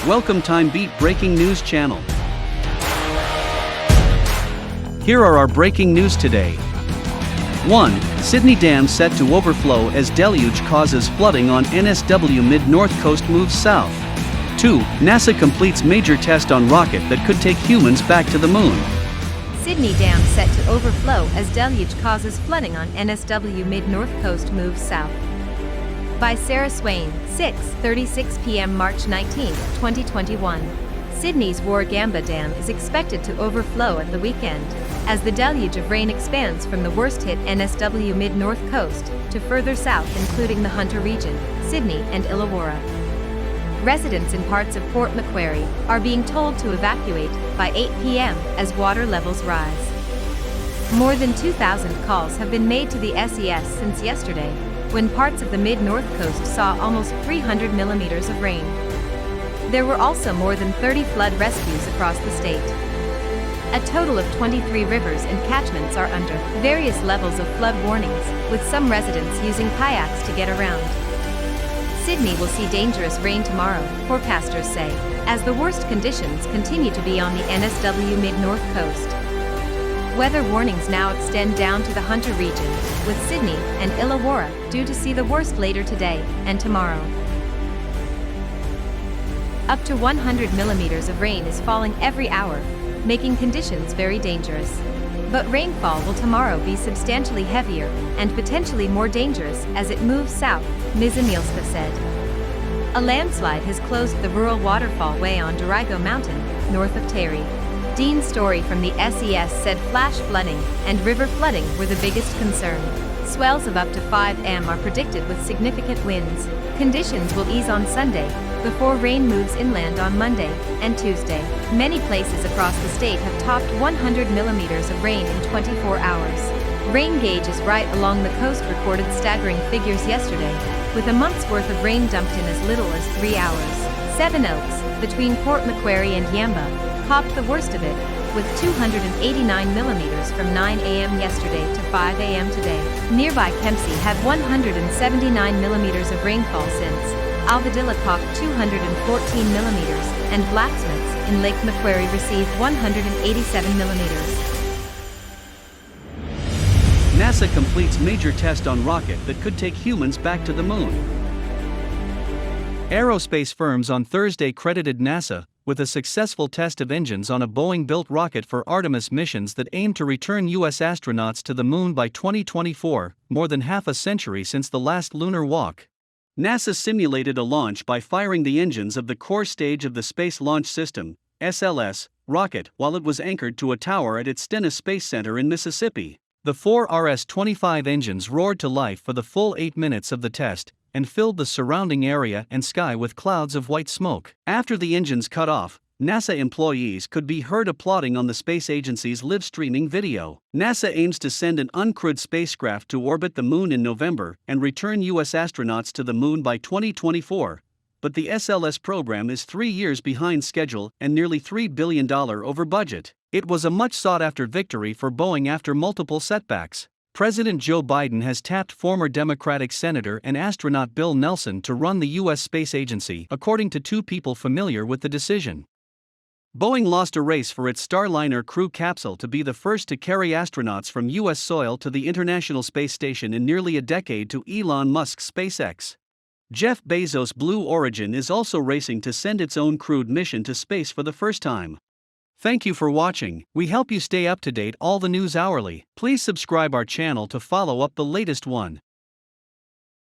Welcome TimeBeat Breaking News channel. Here are our breaking news today. 1. Sydney Dam set to overflow as deluge causes flooding on NSW mid-north coast moves south. 2. NASA completes major test on rocket that could take humans back to the moon. Sydney Dam set to overflow as deluge causes flooding on NSW mid-north coast moves south. By Sarah Swain, 6:36 p.m. March 19, 2021. Sydney's Warragamba Dam is expected to overflow at the weekend, as the deluge of rain expands from the worst-hit NSW mid-north coast to further south including the Hunter region, Sydney and Illawarra. Residents in parts of Port Macquarie are being told to evacuate by 8 p.m. as water levels rise. More than 2,000 calls have been made to the SES since yesterday, when parts of the mid-north coast saw almost 300 millimeters of rain. There were also more than 30 flood rescues across the state. A total of 23 rivers and catchments are under various levels of flood warnings, with some residents using kayaks to get around. Sydney will see dangerous rain tomorrow, forecasters say, as the worst conditions continue to be on the NSW mid-north coast. Weather warnings now extend down to the Hunter region, with Sydney and Illawarra due to see the worst later today and tomorrow. Up to 100 millimeters of rain is falling every hour, making conditions very dangerous. But rainfall will tomorrow be substantially heavier and potentially more dangerous as it moves south, Ms. Emilska said. A landslide has closed the rural waterfall way on Dorigo Mountain, north of Terry. Dean Story from the SES said flash flooding and river flooding were the biggest concern. Swells of up to 5 m are predicted with significant winds. Conditions will ease on Sunday, before rain moves inland on Monday and Tuesday. Many places across the state have topped 100 millimeters of rain in 24 hours. Rain gauges right along the coast recorded staggering figures yesterday, with a month's worth of rain dumped in as little as 3 hours. Seven Oaks, between Port Macquarie and Yamba, copped the worst of it, with 289 millimeters from 9 a.m. yesterday to 5 a.m. today. Nearby Kempsey had 179 millimeters of rainfall since. Albadilla clocked 214 millimeters, and Blacksmiths in Lake Macquarie received 187 millimeters. NASA completes major test on rocket that could take humans back to the moon. Aerospace firms on Thursday credited NASA with a successful test of engines on a Boeing-built rocket for Artemis missions that aim to return U.S. astronauts to the moon by 2024, more than half a century since the last lunar walk. NASA simulated a launch by firing the engines of the core stage of the Space Launch System, SLS, rocket while it was anchored to a tower at its Stennis Space Center in Mississippi. The four RS-25 engines roared to life for the full 8 minutes of the test, and filled the surrounding area and sky with clouds of white smoke. After the engines cut off, NASA employees could be heard applauding on the space agency's live streaming video. NASA aims to send an uncrewed spacecraft to orbit the moon in November and return U.S. astronauts to the moon by 2024, but the SLS program is 3 years behind schedule and nearly $3 billion over budget. It was a much sought-after victory for Boeing after multiple setbacks. President Joe Biden has tapped former Democratic Senator and astronaut Bill Nelson to run the U.S. Space Agency, according to two people familiar with the decision. Boeing lost a race for its Starliner crew capsule to be the first to carry astronauts from U.S. soil to the International Space Station in nearly a decade to Elon Musk's SpaceX. Jeff Bezos' Blue Origin is also racing to send its own crewed mission to space for the first time. Thank you for watching. We help you stay up to date all the news hourly. Please subscribe our channel to follow up the latest one.